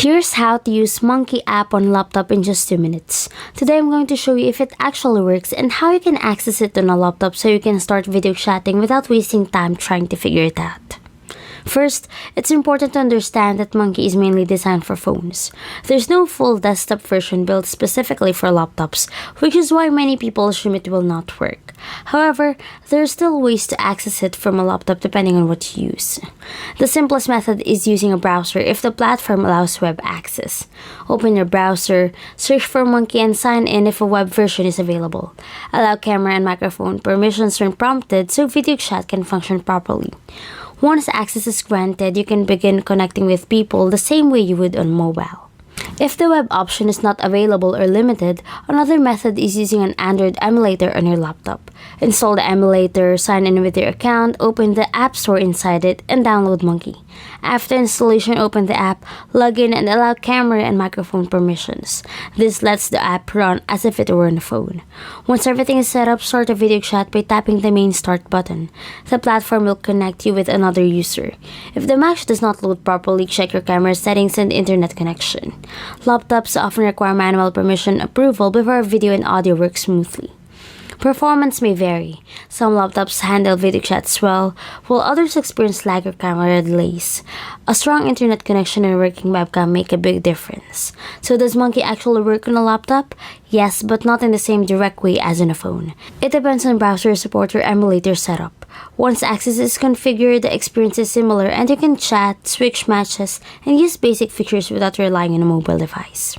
Here's how to use Monkey app on laptop in just 2 minutes. Today I'm going to show you if it actually works and how you can access it on a laptop so you can start video chatting without wasting time trying to figure it out. First, it's important to understand that Monkey is mainly designed for phones. There's no full desktop version built specifically for laptops, which is why many people assume it will not work. However, there are still ways to access it from a laptop depending on what you use. The simplest method is using a browser if the platform allows web access. Open your browser, search for Monkey and sign in if a web version is available. Allow camera and microphone permissions when prompted so video chat can function properly. Once access is granted, you can begin connecting with people the same way you would on mobile. If the web option is not available or limited, another method is using an Android emulator on your laptop. Install the emulator, sign in with your account, open the App Store inside it, and download Monkey. After installation, open the app, log in, and allow camera and microphone permissions. This lets the app run as if it were on a phone. Once everything is set up, start a video chat by tapping the main Start button. The platform will connect you with another user. If the match does not load properly, check your camera settings and internet connection. Laptops often require manual permission approval before video and audio work smoothly. Performance may vary. Some laptops handle video chats well, while others experience lag or camera delays. A strong internet connection and working webcam make a big difference. So does Monkey actually work on a laptop? Yes, but not in the same direct way as on a phone. It depends on browser support or emulator setup. Once access is configured, the experience is similar and you can chat, switch matches, and use basic features without relying on a mobile device.